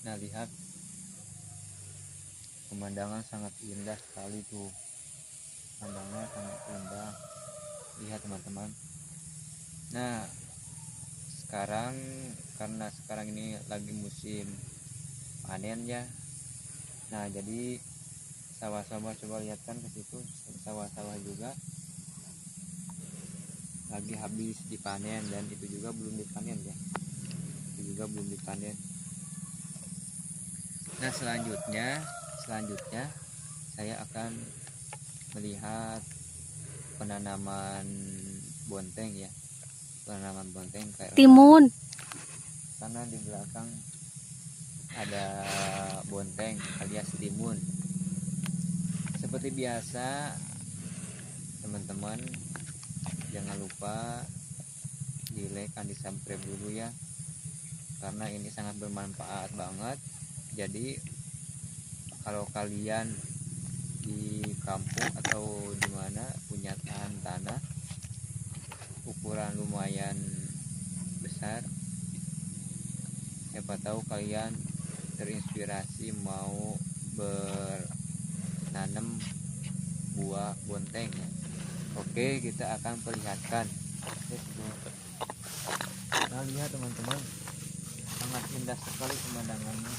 Nah, lihat pemandangan sangat indah sekali tuh. Pemandangannya sangat indah. Lihat teman-teman. Nah, sekarang karena sekarang ini lagi musim panen ya. Nah, jadi sawah-sawah, coba lihat kan ke situ, sawah-sawah juga lagi habis dipanen, dan itu juga belum dipanen ya. Itu juga belum dipanen. Nah, selanjutnya saya akan melihat penanaman bonteng ya. Penanaman bonteng kayak timun. karena di belakang ada bonteng alias timun. Seperti biasa teman-teman, jangan lupa di like dan di subscribe dulu ya, karena ini sangat bermanfaat banget. Jadi kalau kalian di kampung atau di mana punya tanah ukuran lumayan besar, siapa tahu kalian terinspirasi mau bernanam buah bonteng ya. Oke, kita akan perlihatkan. Nah, lihat teman-teman, sangat indah sekali pemandangannya.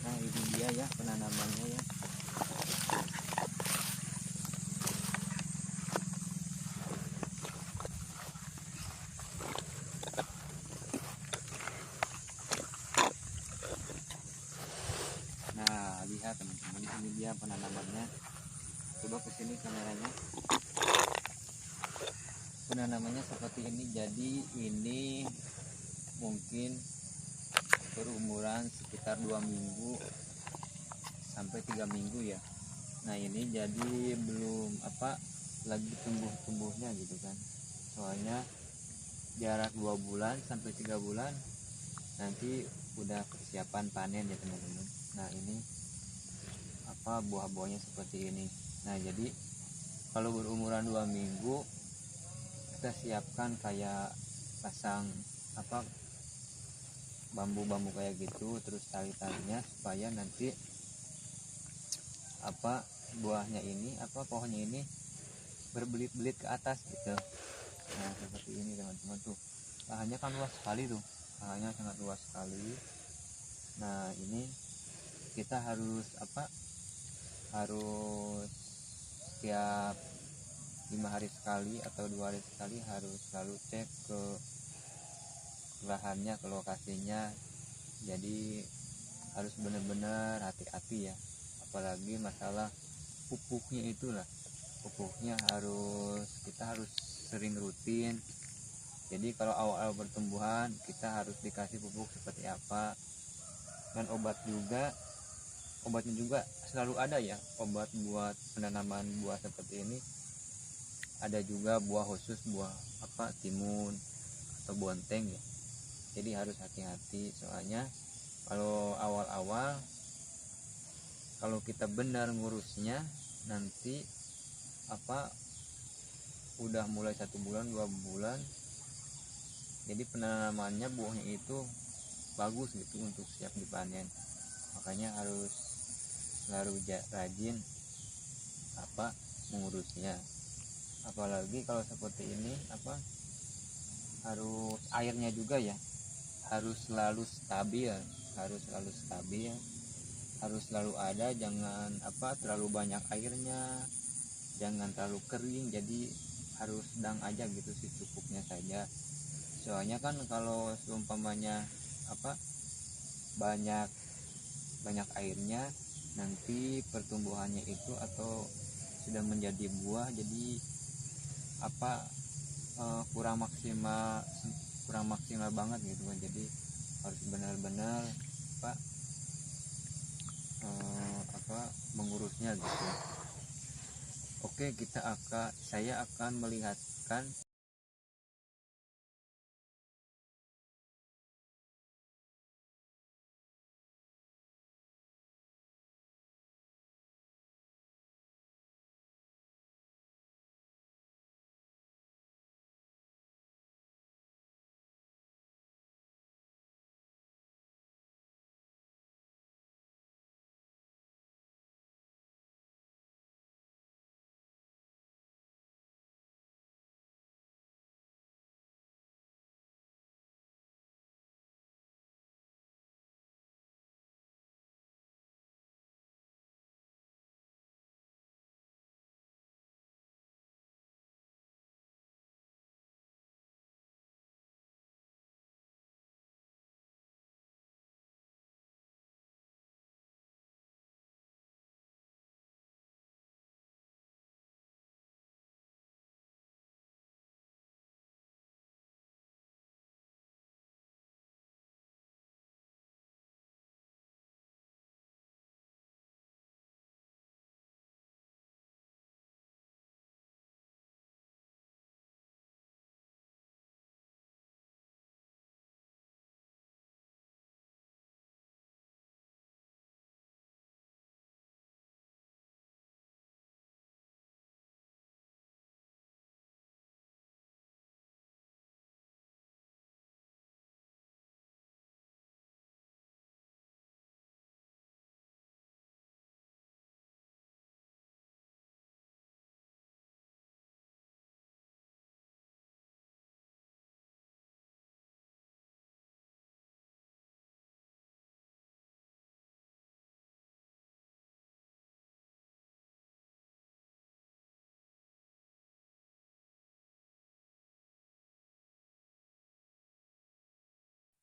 Nah, ini dia ya penanamannya ya. Nah, lihat teman-teman, ini dia penanamannya. Coba ke sini kameranya. Penanamannya seperti ini. Jadi ini mungkin berumuran sekitar 2 minggu sampai 3 minggu ya. Nah, ini jadi belum lagi tumbuh-tumbuhnya gitu kan. Soalnya jarak 2 bulan sampai 3 bulan nanti udah persiapan panen ya teman-teman. Nah, ini buah-buahnya seperti ini. Nah, jadi kalau berumuran 2 minggu kita siapkan kayak pasang bambu-bambu kayak gitu, terus tali-talinya supaya nanti buahnya ini pohonnya ini berbelit-belit ke atas gitu. Nah, seperti ini teman-teman tuh. Lahannya kan luas sekali tuh. Lahannya sangat luas sekali. Nah, ini kita harus harus setiap 5 hari sekali atau 2 hari sekali harus selalu cek ke lahannya, ke lokasinya. Jadi harus benar-benar hati-hati ya, apalagi masalah pupuknya itulah. Pupuknya kita harus sering rutin. Jadi kalau awal-awal pertumbuhan kita harus dikasih pupuk seperti apa, dan obatnya juga selalu ada ya. Obat buat penanaman buah seperti ini ada juga, buah khusus buah timun atau bonteng ya. Jadi harus hati-hati, soalnya kalau awal-awal kalau kita benar ngurusnya, nanti udah mulai 1 bulan 2 bulan, jadi penanamannya buahnya itu bagus gitu untuk siap dipanen. Makanya harus selalu rajin mengurusnya. Apalagi kalau seperti ini harus airnya juga ya, harus selalu stabil, harus selalu ada. Jangan terlalu banyak airnya, jangan terlalu kering. Jadi harus sedang aja gitu sih, cukupnya saja. Soalnya kan kalau seumpamanya banyak airnya, nanti pertumbuhannya itu atau sudah menjadi buah jadi kurang maksimal banget gitu kan. Jadi harus benar-benar mengurusnya gitu. Oke, saya akan melihat perlihatkan.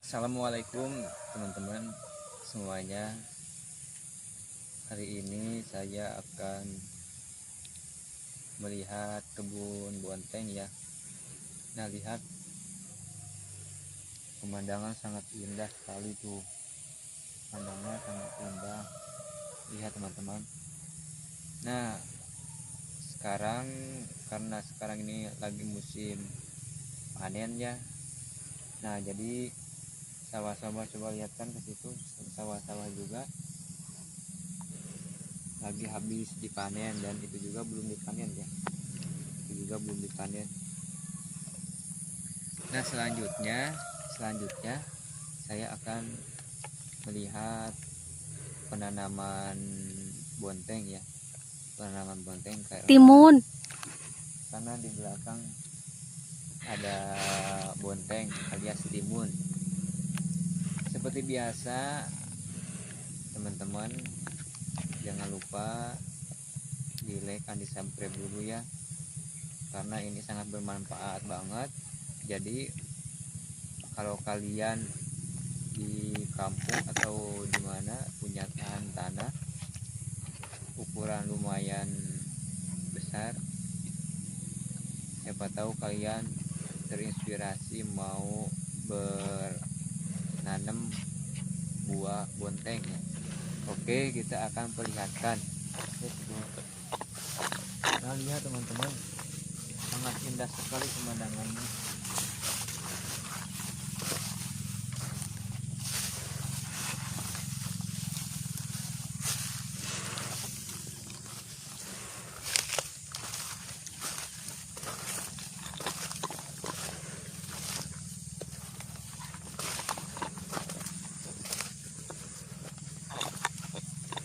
Assalamualaikum teman-teman semuanya. Hari ini saya akan melihat kebun bonteng ya. Nah, lihat pemandangan sangat indah sekali tuh. Pemandangannya sangat indah. Lihat teman-teman. Nah, karena sekarang ini lagi musim panen ya. Nah, jadi sawah-sawah, coba lihat kan ke situ, sawah-sawah juga lagi habis dipanen, dan itu juga belum dipanen ya. Itu juga belum dipanen. Nah, selanjutnya saya akan melihat penanaman bonteng ya. Penanaman bonteng timun, karena di belakang ada bonteng alias timun. Seperti biasa teman-teman, jangan lupa di like dan di subscribe dulu ya, karena ini sangat bermanfaat banget. Jadi kalau kalian di kampung atau di mana punya tanah ukuran lumayan besar, siapa tahu kalian terinspirasi mau bernanam buah bonteng ya. Oke, kita akan perlihatkan. Nah, lihat teman-teman, sangat indah sekali pemandangannya.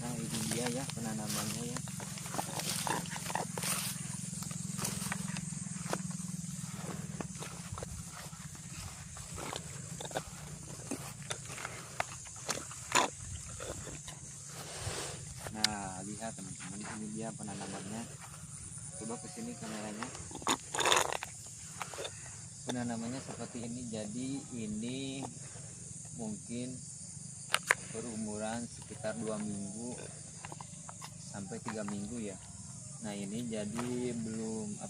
Nah, ini dia ya penanamannya ya. Nah, lihat teman-teman, ini dia penanamannya. Coba ke sini kameranya. Penanamannya seperti ini. Jadi ini mungkin berumuran sekitar 2 minggu sampai 3 minggu ya. Nah, ini jadi belum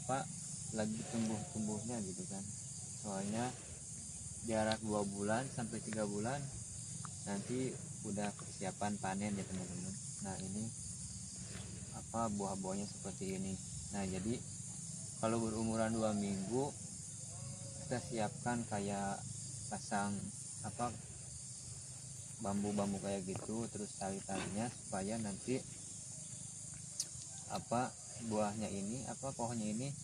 lagi tumbuh-tumbuhnya gitu kan. Soalnya jarak 2 bulan sampai 3 bulan nanti udah persiapan panen ya teman-teman. Nah, ini buah-buahnya seperti ini. Nah, jadi kalau berumuran 2 minggu kita siapkan kayak pasang apa bambu-bambu kayak gitu, terus tali-talinya supaya nanti apa buahnya ini apa pohonnya ini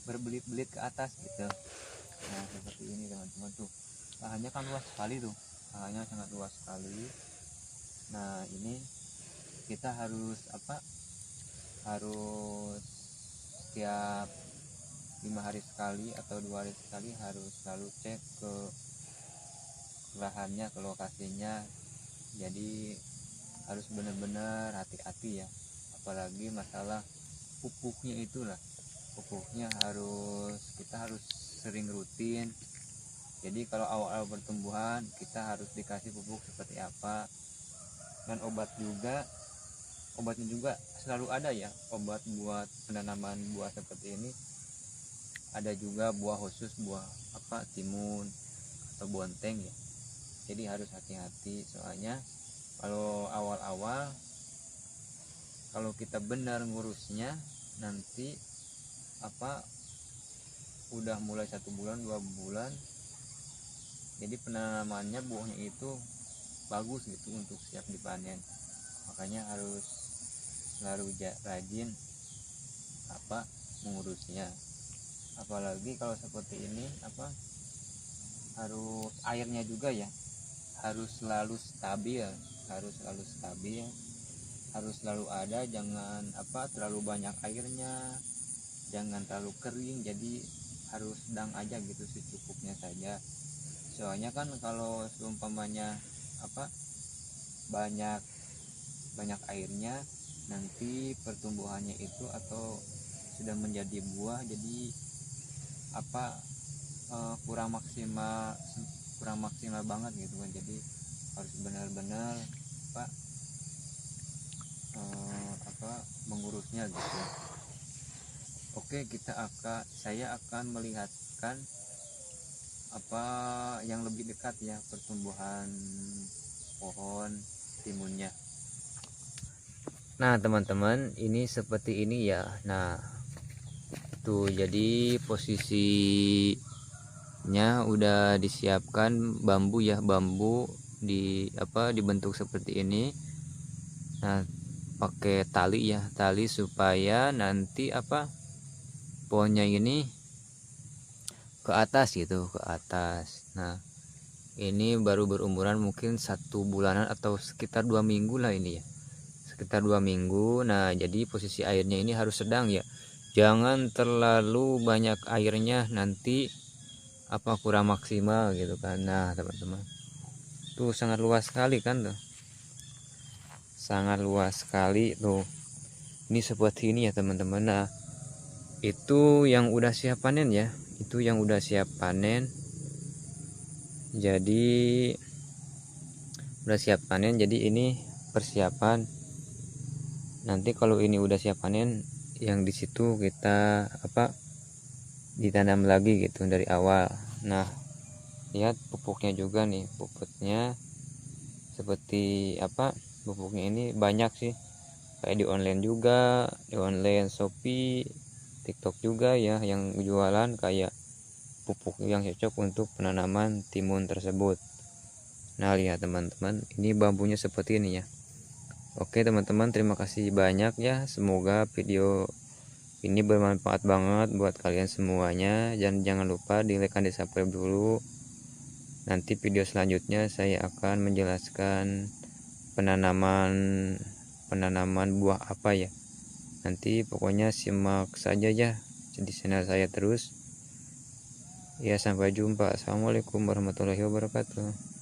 berbelit-belit ke atas gitu. Nah seperti ini teman-teman, tuh lahannya kan luas sekali, tuh lahannya sangat luas sekali. Nah ini kita harus apa, harus setiap 5 hari sekali atau 2 hari sekali harus selalu cek ke lahannya, ke lokasinya. Jadi harus benar-benar hati-hati ya, apalagi masalah pupuknya itulah. Pupuknya kita harus sering rutin. Jadi kalau awal-awal pertumbuhan kita harus dikasih pupuk seperti apa, dan obatnya juga selalu ada ya. Obat buat penanaman buah seperti ini ada juga, buah khusus, buah apa timun atau bonteng ya. Jadi harus hati-hati, soalnya kalau awal-awal kalau kita benar ngurusnya, nanti apa udah mulai 1 bulan 2 bulan jadi penanamannya buahnya itu bagus gitu untuk siap dipanen. Makanya harus selalu rajin apa mengurusnya. Apalagi kalau seperti ini apa, harus airnya juga ya harus selalu stabil, harus selalu ada, jangan apa terlalu banyak airnya, jangan terlalu kering, jadi harus sedang aja gitu, secukupnya saja. Soalnya kan kalau seumpamanya apa banyak airnya, nanti pertumbuhannya itu atau sudah menjadi buah jadi apa kurang maksimal banget gitu kan. Jadi harus benar-benar mengurusnya gitu. Oke, saya akan melihatkan apa yang lebih dekat ya pertumbuhan pohon timunnya. Nah teman-teman, ini seperti ini ya. Nah tuh, jadi posisinya udah disiapkan bambu ya, bambu dibentuk seperti ini. Nah pakai tali ya, tali supaya nanti pohonnya ini ke atas gitu, ke atas. Nah ini baru berumuran mungkin 1 bulanan atau sekitar 2 minggu lah ini ya, sekitar 2 minggu. Nah jadi posisi airnya ini harus sedang ya, jangan terlalu banyak airnya, nanti kurang maksimal gitu kan. Nah teman-teman, tuh sangat luas sekali kan, tuh sangat luas sekali tuh. Ini seperti ini ya teman-teman. Nah itu yang udah siap panen ya, itu yang udah siap panen. Jadi udah siap panen, jadi ini persiapan. Nanti kalau ini udah siap panen, yang di situ kita ditanam lagi gitu dari awal. Nah lihat pupuknya juga nih, pupuknya seperti pupuknya ini banyak sih, kayak di online juga, di online Shopee, TikTok juga ya yang jualan kayak pupuk yang cocok untuk penanaman timun tersebut. Nah lihat teman-teman, ini bambunya seperti ini ya. Oke teman-teman, terima kasih banyak ya, semoga video ini bermanfaat banget buat kalian semuanya. Jangan lupa di like dan di subscribe dulu. Nanti video selanjutnya saya akan menjelaskan penanaman buah apa ya. Nanti pokoknya simak saja ya di channel saya terus ya. Sampai jumpa. Assalamualaikum warahmatullahi wabarakatuh.